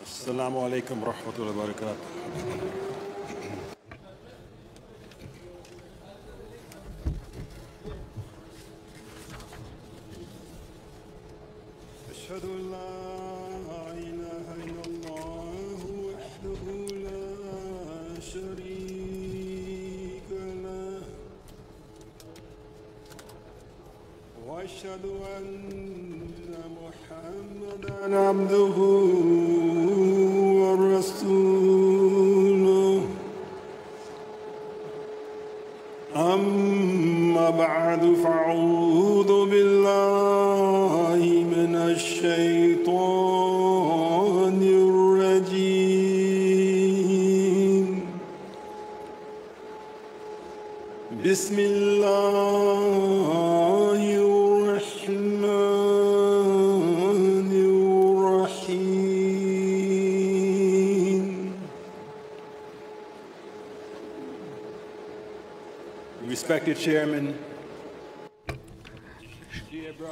السلام عليكم ورحمة الله وبركاته. أشهد أن لا إله إلا الله وحده لا شريك له وأشهد أن محمدا عبده ورسوله أما بعد فأعوذ بالله من الشيطان الرجيم بسم الله الرحمن الرحيم. Respected Chairman,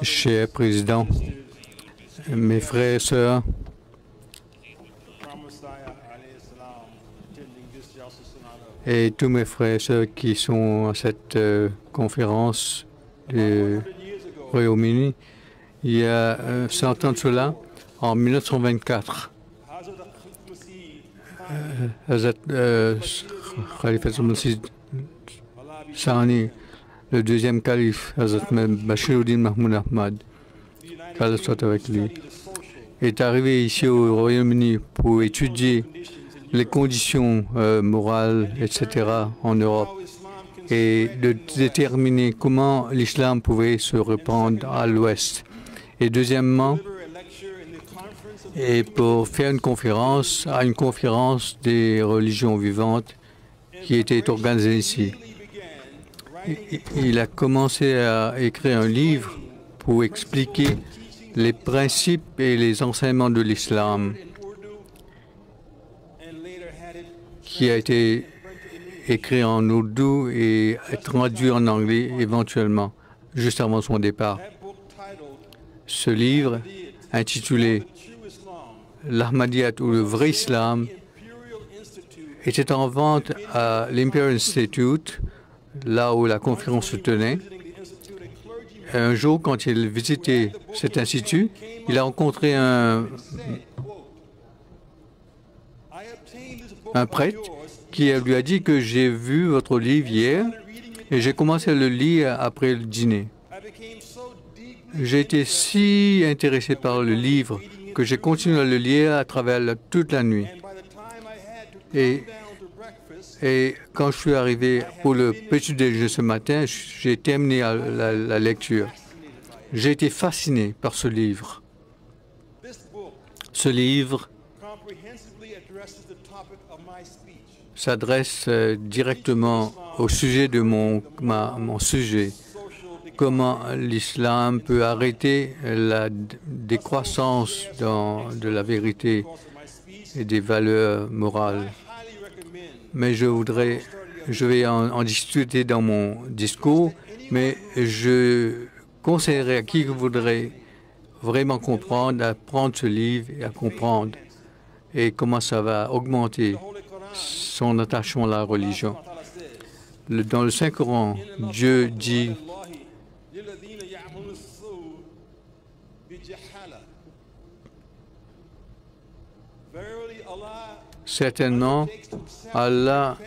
Cher Président, mes frères et sœurs, et tous mes frères et sœurs qui sont à cette conférence du Royaume-Uni, il y a 100 ans de cela, en 1924, Hazrat Khalifa al-Masih Sani, le deuxième calife, Hazrat Bashiruddin Mahmoud Ahmad, qu'Allah soit avec lui, est arrivé ici au Royaume-Uni pour étudier les conditions morales, etc. en Europe et de déterminer comment l'islam pouvait se répandre à l'Ouest. Et deuxièmement, et pour faire une conférence à une conférence des religions vivantes qui était organisée ici. Il a commencé à écrire un livre pour expliquer les principes et les enseignements de l'islam, qui a été écrit en ourdou et traduit en anglais éventuellement, juste avant son départ. Ce livre, intitulé L'Ahmadiyyat ou le vrai islam, était en vente à l'Imperial Institute, là où la conférence se tenait. Un jour, quand il visitait cet institut, il a rencontré un prêtre qui lui a dit que j'ai vu votre livre hier et j'ai commencé à le lire après le dîner. J'ai été si intéressé par le livre que j'ai continué à le lire à travers toute la nuit. Et quand je suis arrivé pour le petit déjeuner ce matin, j'ai terminé la lecture. J'ai été fasciné par ce livre. Ce livre s'adresse directement au sujet de mon sujet. Comment l'islam peut arrêter la décroissance de la vérité et des valeurs morales. Mais je vais en discuter dans mon discours, mais je conseillerais à qui voudrait vraiment comprendre, à prendre ce livre et à comprendre et comment ça va augmenter son attachement à la religion. Dans le Saint-Coran, Dieu dit certainement, Allah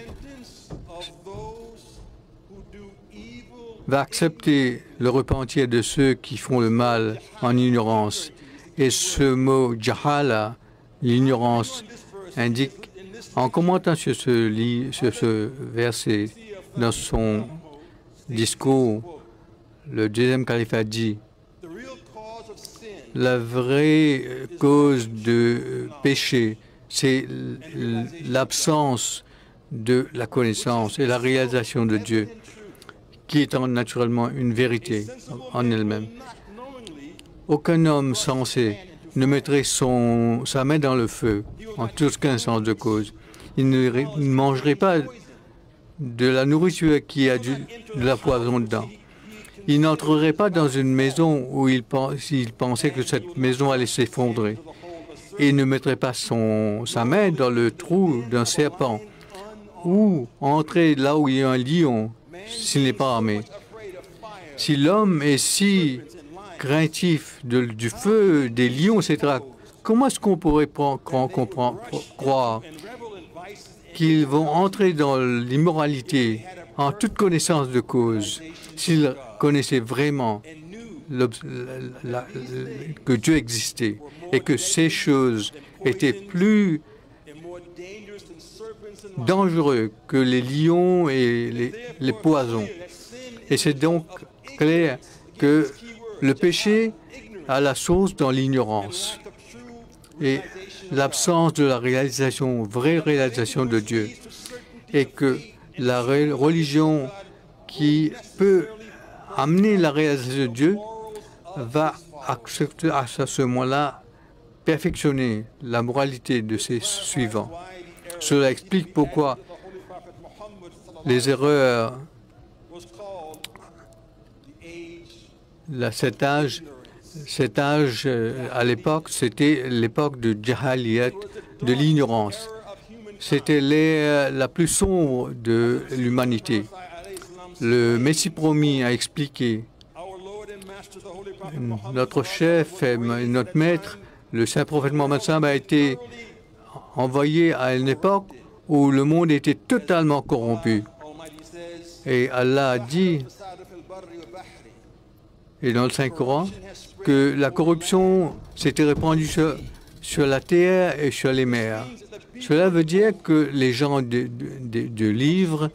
va accepter le repentir de ceux qui font le mal en ignorance. Et ce mot « jahala », l'ignorance, indique, en commentant sur ce verset dans son discours, le deuxième calife a dit « La vraie cause de péché, c'est l'absence de la connaissance et la réalisation de Dieu, qui est naturellement une vérité en elle-même. Aucun homme sensé ne mettrait sa main dans le feu en toute connaissance de cause. Il ne mangerait pas de la nourriture qui a de la poison dedans. Il n'entrerait pas dans une maison où il pensait que cette maison allait s'effondrer. et ne mettrait pas sa main dans le trou d'un serpent ou entrer là où il y a un lion s'il n'est pas armé. Si l'homme est si craintif du feu, des lions, etc., comment est-ce qu'on pourrait croire qu'ils vont entrer dans l'immoralité en toute connaissance de cause s'ils connaissaient vraiment que Dieu existait et que ces choses étaient plus dangereux que les lions et les poisons. Et c'est donc clair que le péché a la source dans l'ignorance et l'absence de la réalisation, vraie réalisation de Dieu. Et que la religion qui peut amener la réalisation de Dieu va accepter à ce moment-là perfectionner la moralité de ses suivants. Cela explique pourquoi les erreurs, cet âge à l'époque, c'était l'époque de Jahaliyat, de l'ignorance. C'était l'ère la plus sombre de l'humanité. Le Messie promis a expliqué, notre chef et notre maître, le saint prophète Mohammed a été envoyé à une époque où le monde était totalement corrompu. Et Allah a dit, et dans le Saint-Coran, que la corruption s'était répandue sur la terre et sur les mers. Cela veut dire que les gens de livres,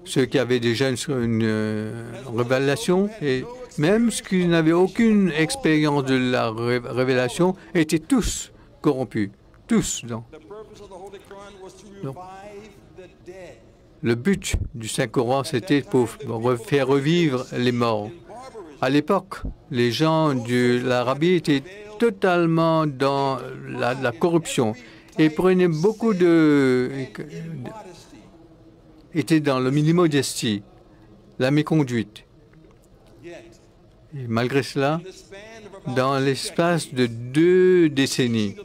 ceux qui avaient déjà une révélation, et même ceux qui n'avaient aucune expérience de la révélation, étaient tous corrompus. Tous. Donc, le but du Saint-Coran, c'était pour faire revivre les morts. À l'époque, les gens de l'Arabie étaient totalement dans la corruption et prenaient beaucoup étaient dans le l'immodestie, la méconduite. Et malgré cela, dans l'espace de 2 décennies,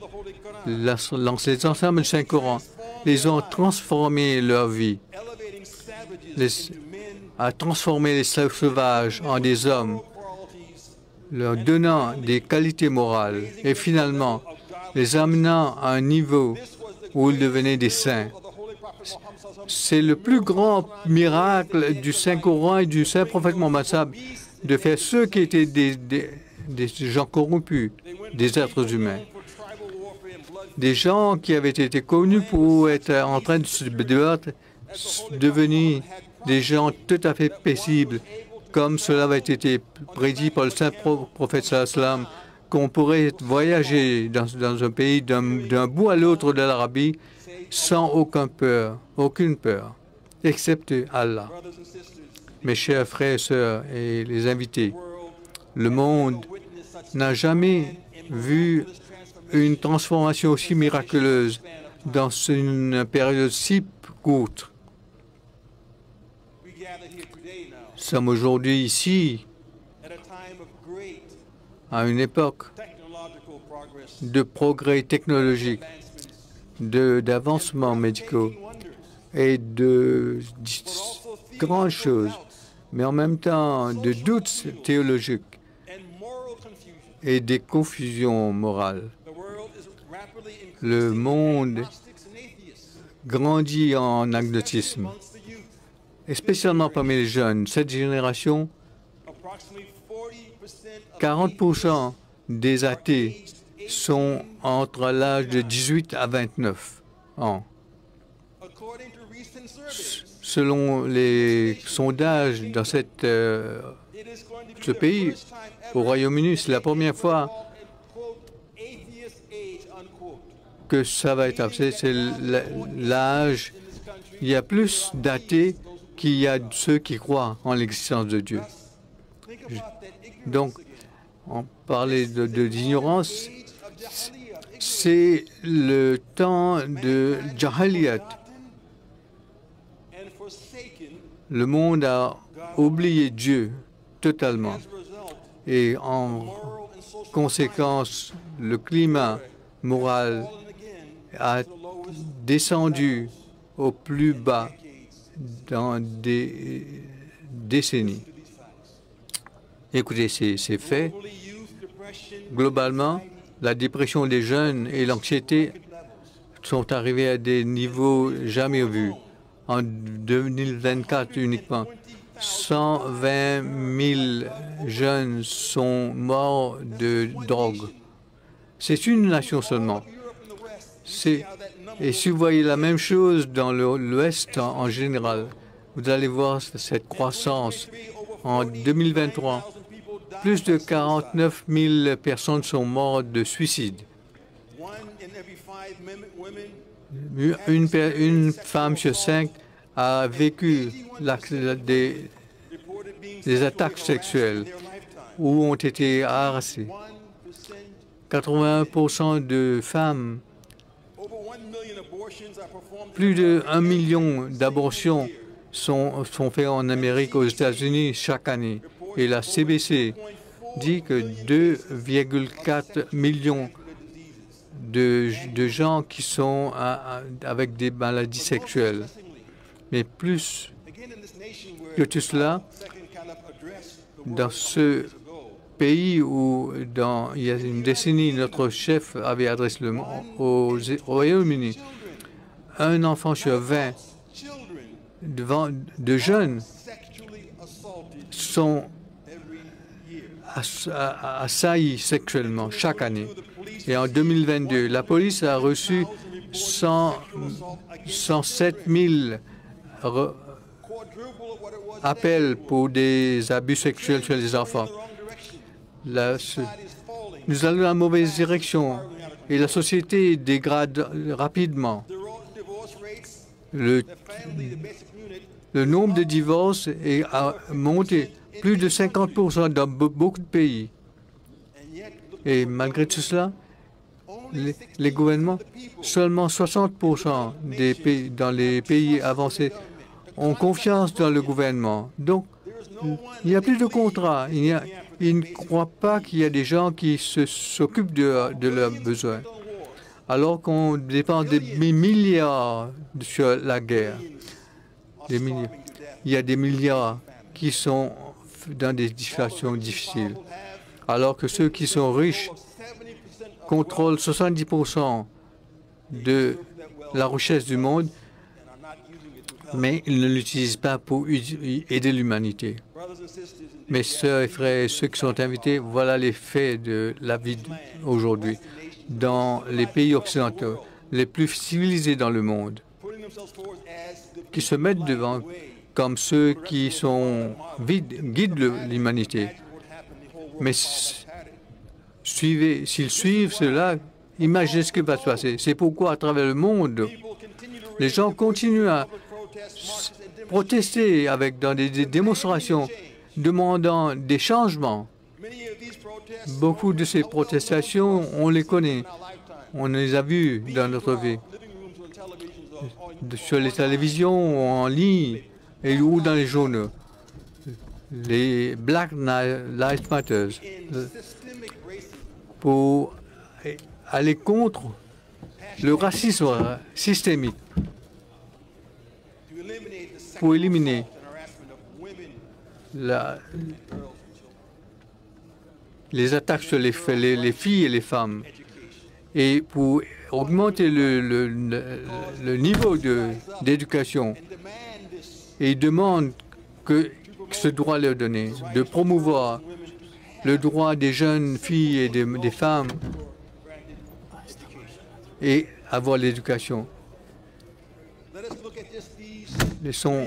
les ensembles du Saint-Coran les ont transformé leur vie, a transformé les sauvages en des hommes, leur donnant des qualités morales et finalement les amenant à un niveau où ils devenaient des saints. C'est le plus grand miracle du Saint-Coran et du Saint-Prophète Mohammed de faire ceux qui étaient des gens corrompus, des êtres humains. Des gens qui avaient été connus pour être en train de se battre, devenus des gens tout à fait paisibles, comme cela avait été prédit par le Saint-Prophète sallam, qu'on pourrait voyager dans un pays d'un bout à l'autre de l'Arabie sans aucune peur, excepté Allah. Mes chers frères et sœurs et les invités, le monde n'a jamais vu une transformation aussi miraculeuse dans une période si courte. Nous sommes aujourd'hui ici à une époque de progrès technologiques, d'avancements médicaux et de grandes choses, mais en même temps de doutes théologiques et des confusions morales. Le monde grandit en agnotisme, et spécialement parmi les jeunes. Cette génération, 40% des athées sont entre l'âge de 18 à 29 ans. Selon les sondages dans ce pays, au Royaume-Uni, c'est la première fois que ça va être, c'est l'âge, il y a plus d'athées qu'il y a ceux qui croient en l'existence de Dieu. Donc, on parlait d'ignorance, c'est le temps de Jahaliyat. Le monde a oublié Dieu totalement. Et en conséquence, le climat morale a descendu au plus bas dans des décennies. Écoutez, ces faits. Globalement, la dépression des jeunes et l'anxiété sont arrivés à des niveaux jamais vus. En 2024 uniquement, 120 000 jeunes sont morts de drogue. C'est une nation seulement. Et si vous voyez la même chose dans l'Ouest en général, vous allez voir cette croissance. En 2023, plus de 49 000 personnes sont mortes de suicide. Une femme sur 5 a vécu des attaques sexuelles ou ont été harassées. 81% de femmes, plus de 1 million d'abortions sont faites en Amérique, aux États-Unis chaque année. Et la CBC dit que 2,4 millions de gens qui sont avec des maladies sexuelles. Mais plus que tout cela, dans ce pays où, il y a une décennie, notre chef avait adressé le monde au Royaume-Uni, un enfant sur 20 de jeunes sont assaillis sexuellement chaque année. Et en 2022, la police a reçu 107 000 appels pour des abus sexuels sur les enfants. Nous allons dans la mauvaise direction et la société dégrade rapidement. Le nombre de divorces a monté plus de 50% dans beaucoup de pays. Et malgré tout cela, les gouvernements, seulement 60% des pays, dans les pays avancés ont confiance dans le gouvernement. Donc, il n'y a plus de contrat. Ils ne croient pas qu'il y a des gens qui s'occupent de leurs besoins. Alors qu'on dépense des milliards sur la guerre. Il y a des milliards qui sont dans des situations difficiles. Alors que ceux qui sont riches contrôlent 70% de la richesse du monde, mais ils ne l'utilisent pas pour aider l'humanité. Mes sœurs et frères, ceux qui sont invités, voilà les faits de la vie aujourd'hui. Dans les pays occidentaux, les plus civilisés dans le monde, qui se mettent devant comme ceux qui guident l'humanité. Mais s'ils suivent cela, imaginez ce qui va se passer. C'est pourquoi, à travers le monde, les gens continuent à protester dans des démonstrations, demandant des changements. Beaucoup de ces protestations, on les connaît. On les a vues dans notre vie. Sur les télévisions, en ligne, ou dans les journaux. Les Black Lives Matter, pour aller contre le racisme systémique, pour éliminer les attaques sur les filles et les femmes, et pour augmenter le niveau d'éducation. Et ils demandent que ce droit leur donné, de promouvoir le droit des jeunes filles et des femmes et avoir l'éducation. Laissons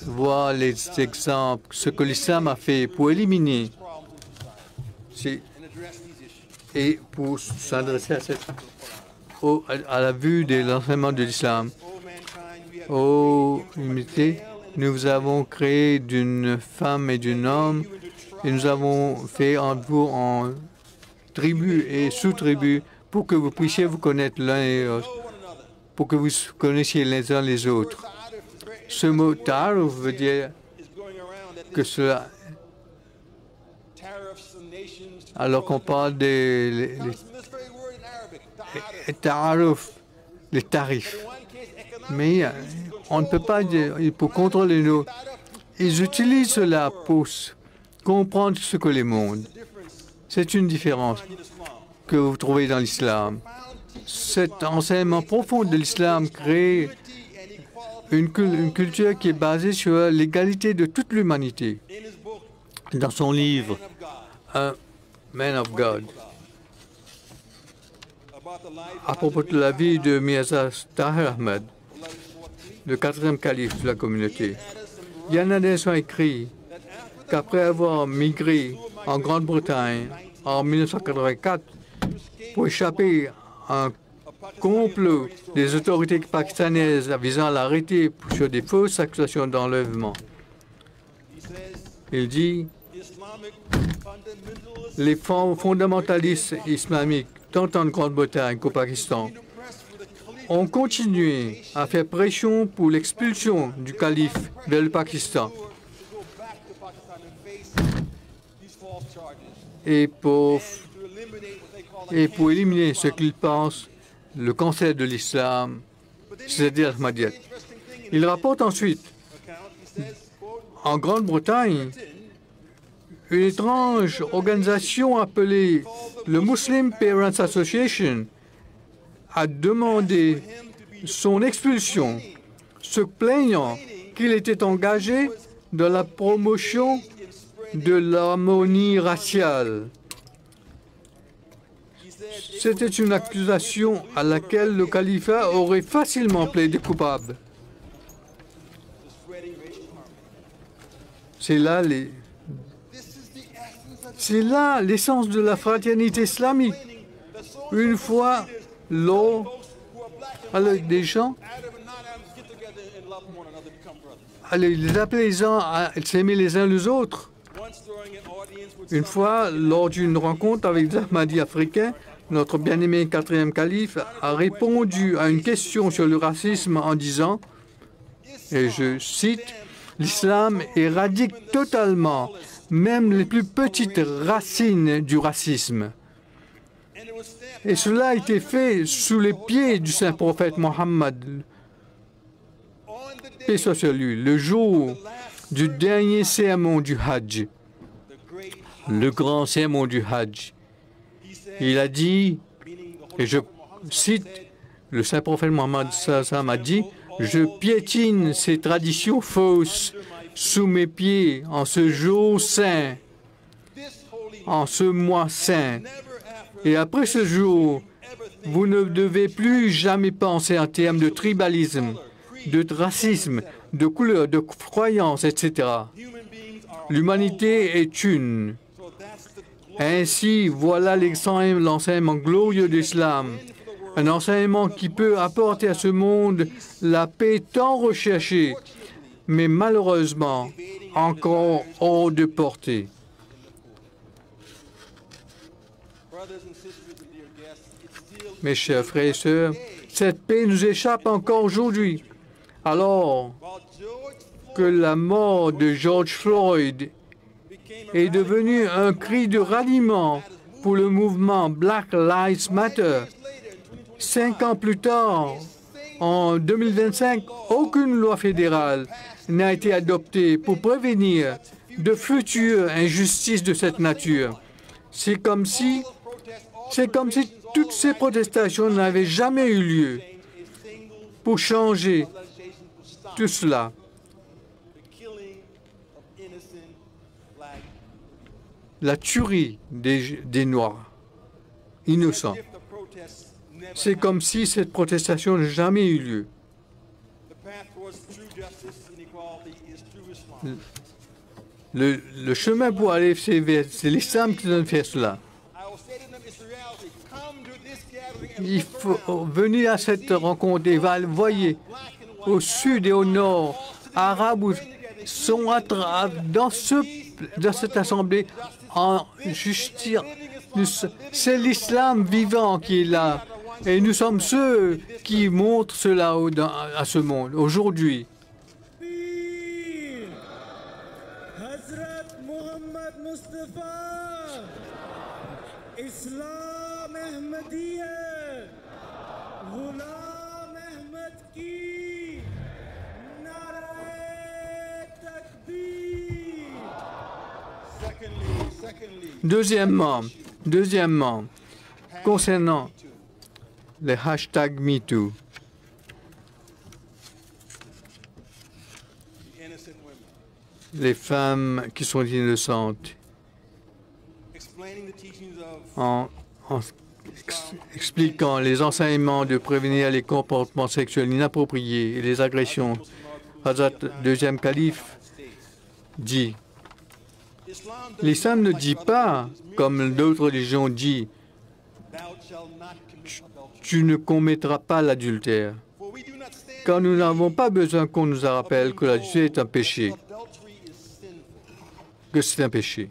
voir les exemples, ce que l'islam a fait pour éliminer et pour s'adresser à la vue de l'enseignement de l'islam. Ô humanité, nous avons créé d'une femme et d'un homme et nous avons fait en vous en tribus et sous-tribus pour que vous puissiez vous connaître l'un et l'autre, pour que vous connaissiez les uns les autres. Ce mot « ta'aruf » veut dire que cela, alors qu'on parle ta'aruf, les tarifs. Mais on ne peut pas dire, pour contrôler nous. Ils utilisent cela pour comprendre ce que les mondes. C'est une différence que vous trouvez dans l'islam. Cet enseignement profond de l'islam crée une culture qui est basée sur l'égalité de toute l'humanité. Dans son livre, Un Man of God, à propos de la vie de Mirza Tahir Ahmad, le 4e calife de la communauté, Yanadès a écrit qu'après avoir migré en Grande-Bretagne en 1984 pour échapper à un complot des autorités pakistanaises visant à l'arrêter sur des fausses accusations d'enlèvement, il dit les fondamentalistes islamiques, tant en Grande-Bretagne qu'au Pakistan, ont continué à faire pression pour l'expulsion du calife vers le Pakistan et pour éliminer ce qu'ils pensent le cancer de l'islam, c'est-à-dire Ahmadiyyat. Il rapporte ensuite, en Grande-Bretagne, une étrange organisation appelée le Muslim Parents Association a demandé son expulsion, se plaignant qu'il était engagé dans la promotion de l'harmonie raciale. C'était une accusation à laquelle le califat aurait facilement plaidé coupable. C'est là l'essence de la fraternité islamique. Une fois des gens, les appeler les gens à s'aimer les uns les autres. Une fois, lors d'une rencontre avec les Ahmadis africains, notre bien-aimé 4e calife a répondu à une question sur le racisme en disant, et je cite, « L'islam éradique totalement même les plus petites racines du racisme. » Et cela a été fait sous les pieds du saint prophète Mohammed, paix soit sur lui, le jour du dernier sermon du Hajj, le grand sermon du Hajj. Il a dit, et je cite, le saint prophète Mohammed a dit, « Je piétine ces traditions fausses sous mes pieds en ce jour saint, en ce mois saint. Et après ce jour, vous ne devez plus jamais penser en termes de tribalisme, de racisme, de couleur, de croyance, etc. L'humanité est une. Ainsi, voilà l'enseignement glorieux de l'islam, un enseignement qui peut apporter à ce monde la paix tant recherchée, mais malheureusement encore hors de portée. Mes chers frères et sœurs, cette paix nous échappe encore aujourd'hui, alors que la mort de George Floyd est devenue un cri de ralliement pour le mouvement Black Lives Matter. 5 ans plus tard, en 2025, aucune loi fédérale n'a été adoptée pour prévenir de futures injustices de cette nature. C'est comme si toutes ces protestations n'avaient jamais eu lieu pour changer tout cela. La tuerie des Noirs innocents. C'est comme si cette protestation n'a jamais eu lieu. Le chemin pour aller vers, c'est l'islam qui doit faire cela. Il faut venir à cette rencontre et voyez, au sud et au nord, arabes sont dans cette assemblée en justice. C'est l'islam vivant qui est là. Et nous sommes ceux qui montrent cela à ce monde aujourd'hui. Hazrat Muhammad Mustafa, Islam Ahmadiyya. Deuxièmement, concernant les hashtags MeToo, les femmes qui sont innocentes, en expliquant les enseignements de prévenir les comportements sexuels inappropriés et les agressions. Hazrat deuxième calife dit, l'islam ne dit pas, comme d'autres religions disent, tu ne commettras pas l'adultère, car nous n'avons pas besoin qu'on nous rappelle que l'adultère est un péché, que c'est un péché.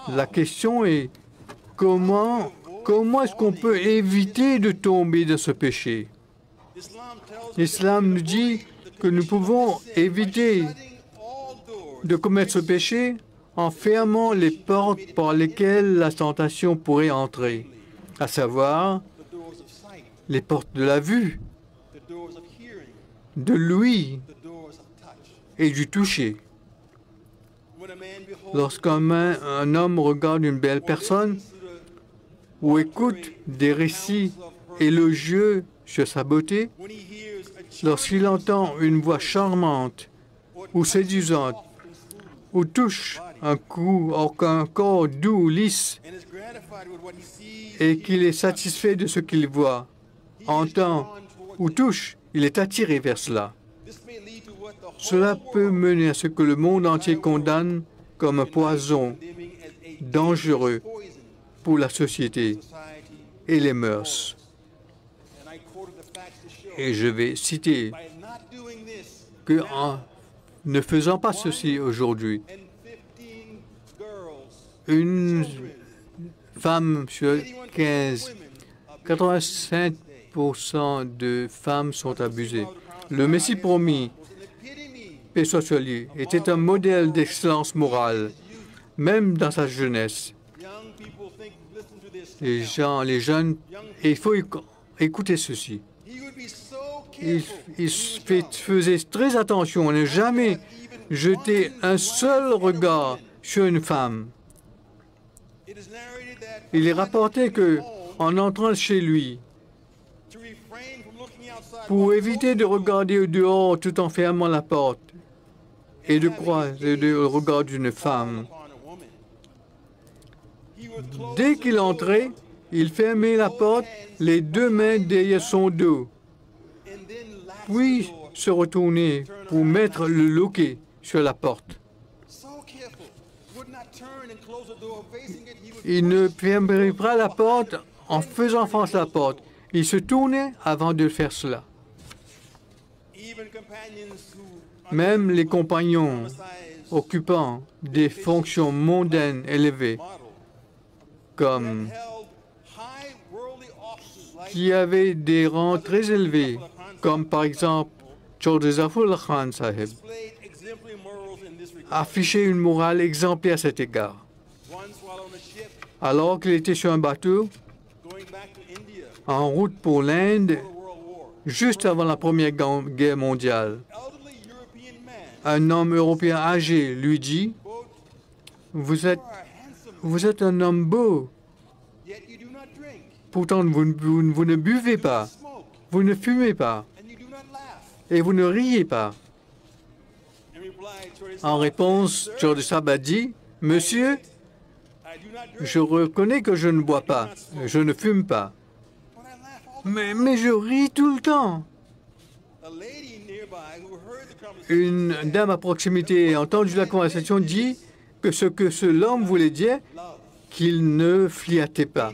La question est comment est-ce qu'on peut éviter de tomber dans ce péché? L'islam nous dit que nous pouvons éviter de commettre ce péché en fermant les portes par lesquelles la tentation pourrait entrer, à savoir les portes de la vue, de l'ouïe et du toucher. Lorsqu'un homme regarde une belle personne ou écoute des récits élogieux sur sa beauté, lorsqu'il entend une voix charmante ou séduisante, ou touche un corps doux, lisse, et qu'il est satisfait de ce qu'il voit, entend ou touche, il est attiré vers cela. Cela peut mener à ce que le monde entier condamne comme un poison dangereux pour la société et les mœurs. Et je vais citer que en ne faisant pas ceci aujourd'hui, une femme sur 15, 85% de femmes sont abusées. Le Messie promis, paix soit sur lui, était un modèle d'excellence morale, même dans sa jeunesse. Les jeunes, il faut écouter ceci. Il faisait très attention à ne jamais jeter un seul regard sur une femme. Il est rapporté que, en entrant chez lui, pour éviter de regarder au dehors tout en fermant la porte et de croiser le regard d'une femme, dès qu'il entrait, il fermait la porte, les deux mains derrière son dos, puis se retournait pour mettre le loquet sur la porte. Il ne fermerait pas la porte en faisant face à la porte. Il se tournait avant de faire cela. Même les compagnons occupant des fonctions mondaines élevées, comme qui avaient des rangs très élevés, comme par exemple Chaudhry Zafrullah Khan Sahib, affichait une morale exemplaire à cet égard. Alors qu'il était sur un bateau, en route pour l'Inde, juste avant la Première Guerre mondiale, un homme européen âgé lui dit, « Vous êtes un homme beau, pourtant vous ne buvez pas, vous ne fumez pas, et vous ne riez pas. » En réponse, Chaudhry Sahib a dit, « Monsieur, je reconnais que je ne bois pas, je ne fume pas, mais je ris tout le temps. » Une dame à proximité a entendu la conversation dit que ce l'homme voulait dire, qu'il ne fliattait pas.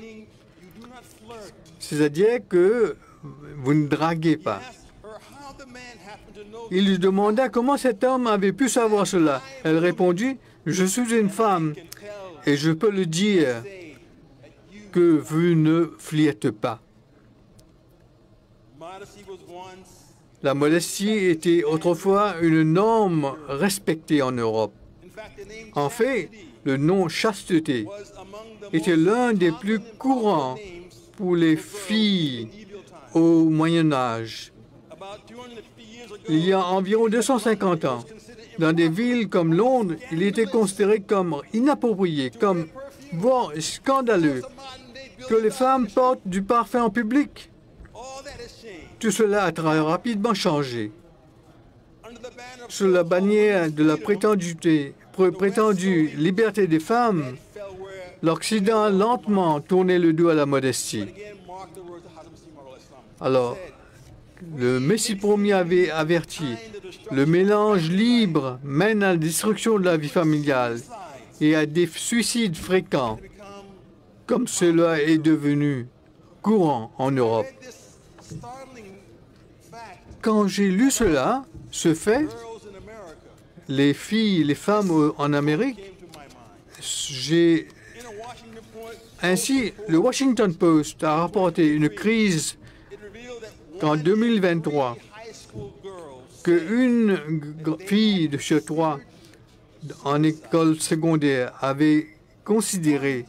C'est-à-dire que vous ne draguez pas. Il lui demanda comment cet homme avait pu savoir cela. Elle répondit, « Je suis une femme et je peux le dire que vous ne fliattez pas. » La modestie était autrefois une norme respectée en Europe. En fait, le nom chasteté était l'un des plus courants pour les filles au Moyen Âge. Il y a environ 250 ans, Dans des villes comme Londres, il était considéré comme inapproprié, comme voire scandaleux, que les femmes portent du parfum en public. Tout cela a très rapidement changé. Sous la bannière de la prétendue liberté des femmes, l'Occident a lentement tourné le dos à la modestie. Alors, le Messie premier avait averti, le mélange libre mène à la destruction de la vie familiale et à des suicides fréquents, comme cela est devenu courant en Europe. Quand j'ai lu cela, ce fait, les filles, les femmes en Amérique, ainsi, le Washington Post a rapporté une crise qu'en 2023, qu'une fille de sur 3 en école secondaire avait considéré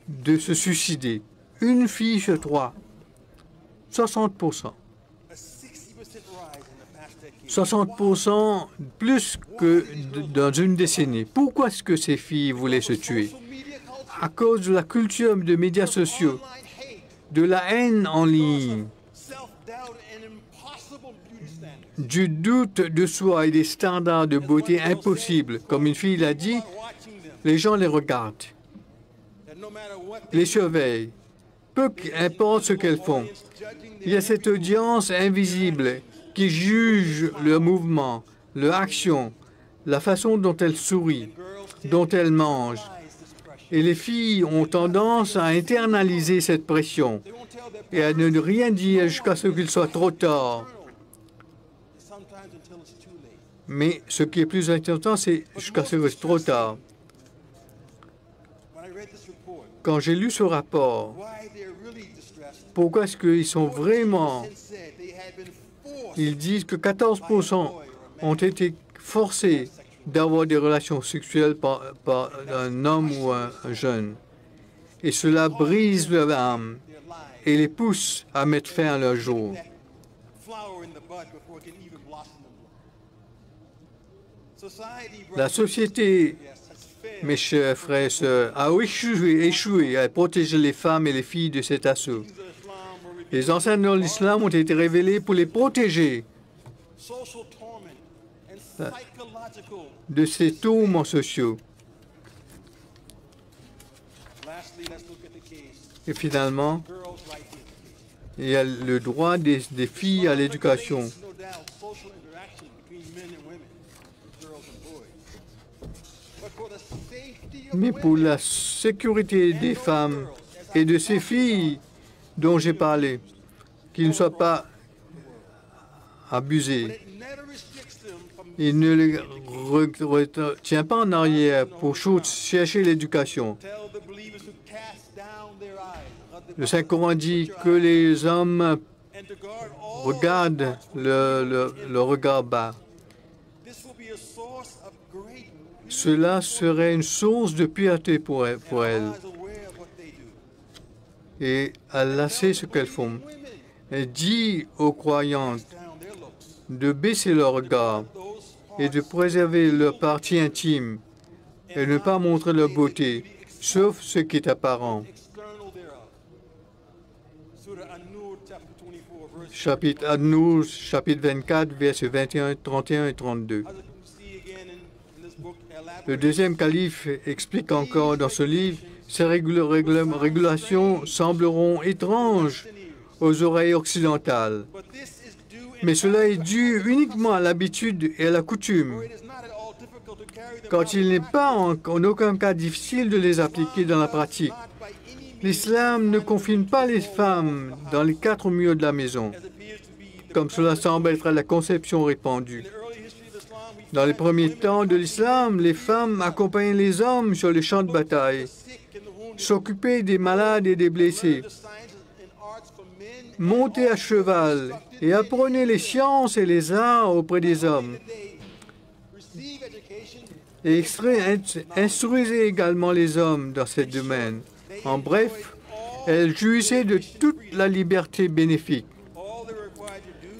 de se suicider. Une fille sur 3, 60%. 60% plus que dans une décennie. Pourquoi est-ce que ces filles voulaient se tuer? À cause de la culture de médias sociaux, de la haine en ligne, du doute de soi et des standards de beauté impossibles. Comme une fille l'a dit, les gens les regardent, les surveillent, peu importe ce qu'elles font. Il y a cette audience invisible qui juge leur mouvement, leur action, la façon dont elles sourient, dont elles mangent. Et les filles ont tendance à internaliser cette pression et à ne rien dire jusqu'à ce qu'il soit trop tard. Mais ce qui est plus important, c'est jusqu'à ce que c'est trop tard. Quand j'ai lu ce rapport, pourquoi est-ce qu'ils sont vraiment... Ils disent que 14% ont été forcés d'avoir des relations sexuelles par un homme ou un jeune. Et cela brise leur âme et les pousse à mettre fin à leur jour. La société, mes chers frères et sœurs, a échoué à protéger les femmes et les filles de cet assaut. Les enseignements de l'islam ont été révélés pour les protéger de ces tourments sociaux. Et finalement, il y a le droit des filles à l'éducation. Mais pour la sécurité des femmes et de ces filles dont j'ai parlé, qu'ils ne soient pas abusés, il ne les retient pas en arrière pour chercher l'éducation. Le Saint-Coran dit que les hommes regardent le regard bas. Cela serait une source de pureté pour elles. Et Allah sait ce qu'elles font. Elle dit aux croyantes de baisser leur regard et de préserver leur partie intime et ne pas montrer leur beauté, sauf ce qui est apparent. Chapitre An-Nur, chapitre 24, versets 21, 31 et 32. Le deuxième calife explique encore dans ce livre, ces régulations sembleront étranges aux oreilles occidentales, mais cela est dû uniquement à l'habitude et à la coutume, quand il n'est pas en aucun cas difficile de les appliquer dans la pratique. L'islam ne confine pas les femmes dans les 4 murs de la maison, comme cela semble être la conception répandue. Dans les premiers temps de l'islam, les femmes accompagnaient les hommes sur les champs de bataille, s'occupaient des malades et des blessés, montaient à cheval et apprenaient les sciences et les arts auprès des hommes. Et instruisaient également les hommes dans ce domaine. En bref, elles jouissaient de toute la liberté bénéfique.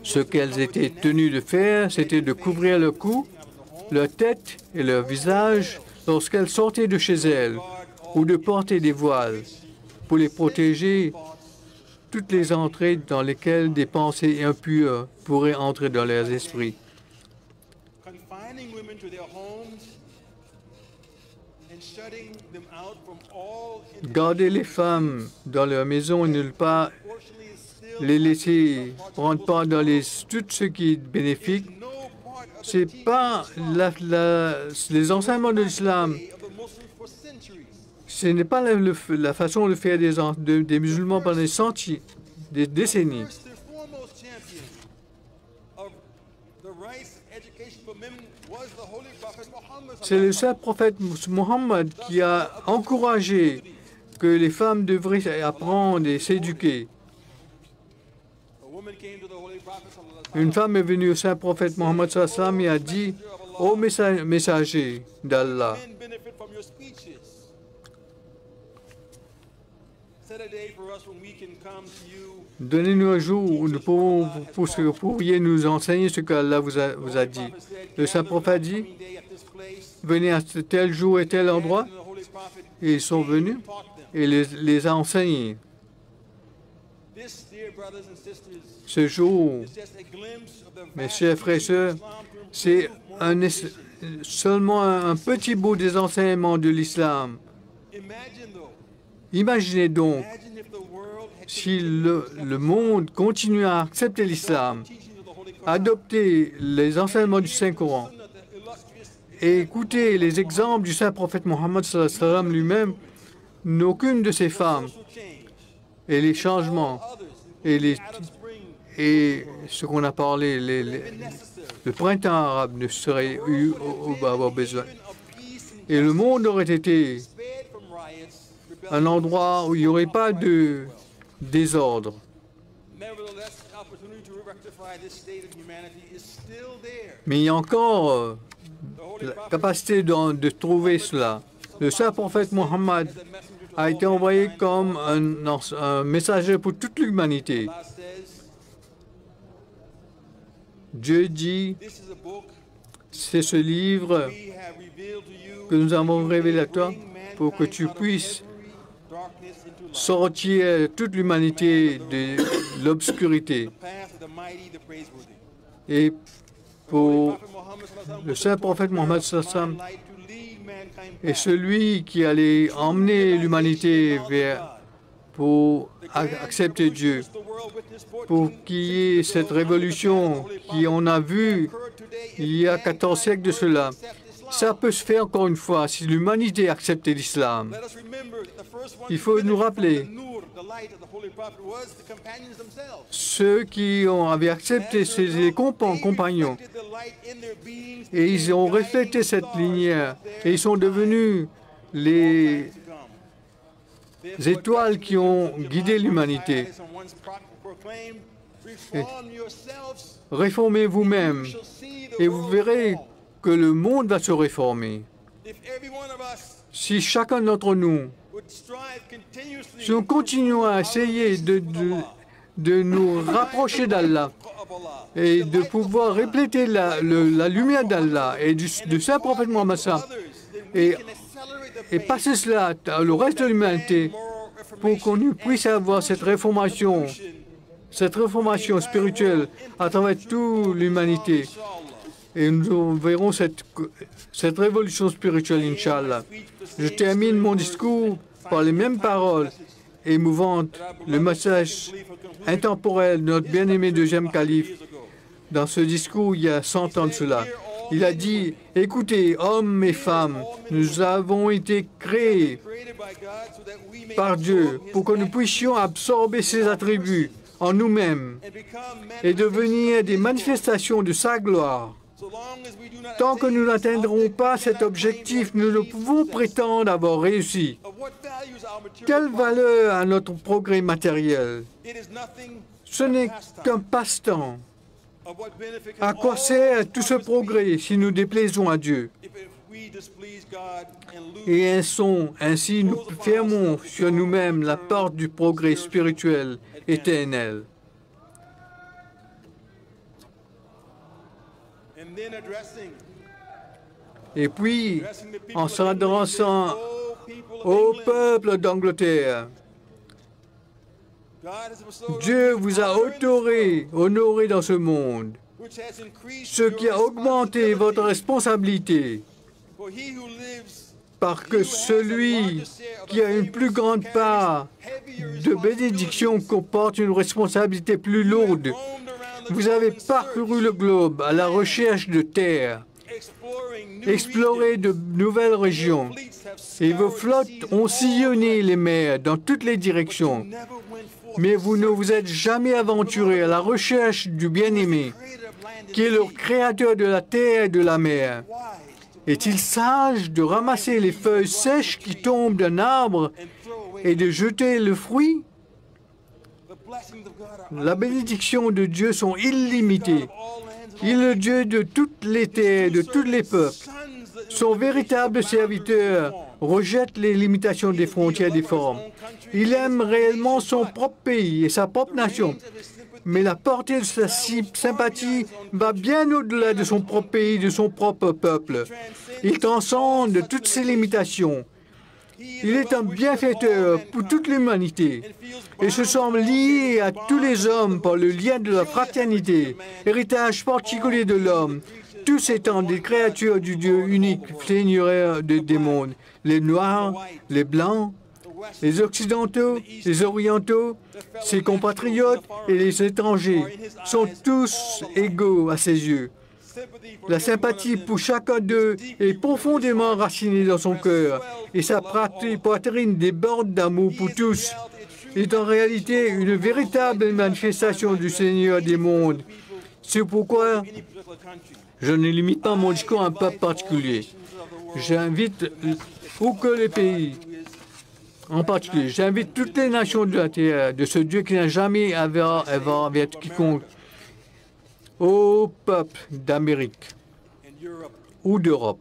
Ce qu'elles étaient tenues de faire, c'était de couvrir le cou leur tête et leur visage lorsqu'elles sortaient de chez elles ou de porter des voiles pour les protéger toutes les entrées dans lesquelles des pensées impures pourraient entrer dans leurs esprits. Confining women to their homes and shutting them out from all Garder les femmes dans leur maison et ne pas unfortunately is still les laisser prendre part dans tout ce qui est bénéfique, no part of the c'est pas les enseignements de l'islam. of the Muslims for centuries. Ce n'est pas la façon de faire des musulmans pendant des décennies. First and foremost champion of the rights of education for men was the Holy Prophet Muhammad. C'est le saint prophète Mohammed qui a encouragé que les femmes devraient apprendre et s'éduquer. A woman came to the Holy Prophet Une femme est venue au saint prophète Mohammed sallam et a dit, « Ô messager d'Allah, men benefit from your speeches. Set a day for us when we can come to you. donnez-nous un jour où nous pourrons, pour ce que vous pourriez nous enseigner ce qu'Allah vous a dit. » Le saint prophète dit, Coming day at this place. « Venez à tel jour et tel endroit. And the Holy Prophet » Et ils sont venus taught them. et les a enseignés. This, dear brothers and sisters, Ce jour, is just a glimpse of the mes vast chers frères et sœurs, c'est seulement un petit bout des enseignements de l'islam. Imagine though. Imaginez donc Imagine if the world had si le monde continue à accepter l'islam, teaching of the Holy Quran, adopter les enseignements du Saint-Coran Sunnah, the illustrious et écouter les exemples du Saint-Prophète Mohammed sallallahu alayhi wa sallam lui-même, aucune de ces femmes social change, et les changements others, et, Arab Spring, et ce qu'on a parlé, necessary. le printemps arabe ne serait eu avoir besoin. Even of peace and Et le monde aurait été spared from riots, un endroit où il n'y aurait pas de désordre. nevertheless, the opportunity to rectify this state of humanity is still there. Mais il y a encore The Holy la Prophet capacité de trouver cela. Le saint prophète Mohammed is a messenger to a été envoyé comme un messager pour toute l'humanité. Allah says, Dieu dit, this is a book c'est ce livre we have revealed to you que nous avons révélé à toi bring pour que mankind tu out of puisses every darkness into light, sortir toute l'humanité de l'obscurité. the path of the mighty, the praiseworthy. Et pour Prophet Muhammad sallallahu alaihi wasallam le was saint the prophète bearer Mohammed of sallallahu alayhi wa sallam divine light to lead mankind est back celui qui allait emmener l'humanité pour accepter Dieu, pour qu'il y ait cette révolution qu'on a vue il y a 14 siècles de cela. Ça peut se faire encore une fois si l'humanité accepte l'islam. Il faut nous rappeler, ceux qui avaient accepté ces compagnons, et ils ont reflété cette lumière, et ils sont devenus les étoiles qui ont guidé l'humanité. Réformez vous-même, et vous verrez que le monde va se réformer. Si chacun d'entre nous, si nous continuons à essayer de nous rapprocher d'Allah et de pouvoir refléter la lumière d'Allah et du saint prophète Mohammed et passer cela au reste de l'humanité pour qu'on puisse avoir cette réformation spirituelle à travers toute l'humanité. Et nous verrons cette révolution spirituelle, Inch'Allah. Je termine mon discours par les mêmes paroles émouvantes, le message intemporel de notre bien-aimé deuxième calife. Dans ce discours, il y a 100 ans de cela, il a dit, « Écoutez, hommes et femmes, nous avons été créés par Dieu pour que nous puissions absorber ses attributs en nous-mêmes et devenir des manifestations de sa gloire. Tant que nous n'atteindrons pas cet objectif, nous ne pouvons prétendre avoir réussi. Quelle valeur a notre progrès matériel? Ce n'est qu'un passe-temps. À quoi sert tout ce progrès si nous déplaisons à Dieu? Et ainsi nous fermons sur nous-mêmes la porte du progrès spirituel éternel. Et puis, addressing the people en of England, he said, s'adressant "O people of au England, peuple d'Angleterre, God has bestowed on Dieu you vous a honor in this world, honoré dans ce monde, which has increased ce your qui a augmenté votre responsibility. responsabilité, For he who lives, parce he que who has a celui larger share of the qui a une favors plus grande carries part heavier de bénédiction responsibilities. comporte une responsabilité plus You have lourde. roamed around the Vous globe avez in parcouru search, le globe à la recherche de terre, exploring new exploré de regions. nouvelles Your régions, fleets have et vos scoured the flottes seas in ont all sillonné les directions, mers dans toutes les but you directions. never went forth Mais to vous ne vous search êtes jamais aventuré à la recherche du who is the bien-aimé, creator of land qui est le and sea. créateur de la terre et de la mer. Wise to Est-il sage de ramasser les feuilles sèches qui tombent d'un arbre and throw away et de jeter le fruit? the blessings of God are La bénédiction de Dieu sont God illimitées. of all lands and Il est all le Dieu de toutes les terres, de tous les peuples. Son véritable serviteur rejette les limitations des frontières des formes. Il aime réellement son propre pays et sa propre nation. Mais la portée de sa sympathie va bien au-delà de son propre pays, de son propre peuple. Il transcende toutes ses limitations. Il est un bienfaiteur pour toute l'humanité et se semble lié à tous les hommes par le lien de la fraternité, héritage particulier de l'homme, tous étant des créatures du Dieu unique, Seigneur des mondes, les Noirs, les Blancs, les Occidentaux, les Orientaux, ses compatriotes et les étrangers sont tous égaux à ses yeux. La sympathie pour chacun d'eux est profondément enracinée dans son cœur et sa poitrine déborde d'amour pour tous. Il est en réalité une véritable manifestation du Seigneur des mondes. C'est pourquoi je ne limite pas mon discours à un peuple particulier. J'invite, ou que les pays, en particulier, j'invite toutes les nations de la terre, de ce Dieu qui n'a jamais avec quiconque, au peuple d'Amérique ou d'Europe,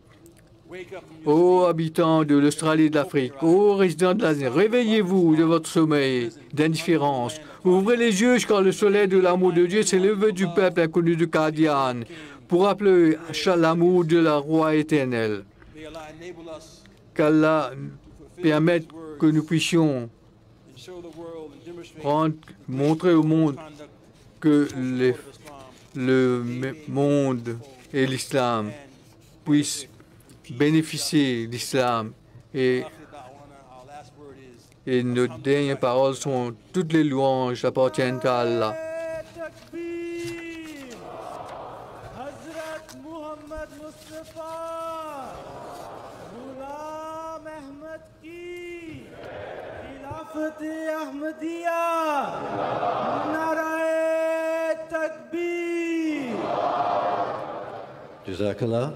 aux habitants de l'Australie et de l'Afrique, aux résidents de l'Asie, réveillez-vous de votre sommeil d'indifférence. Ouvrez les yeux quand le soleil de l'amour de Dieu s'est levé du peuple inconnu de Cadian pour appeler à l'amour de la roi éternelle. Qu'Allah permette que nous puissions montrer au monde que le monde et l'islam puissent bénéficier de l'islam. Et nos dernières paroles sont toutes les louanges appartiennent à Allah. Jazakallah.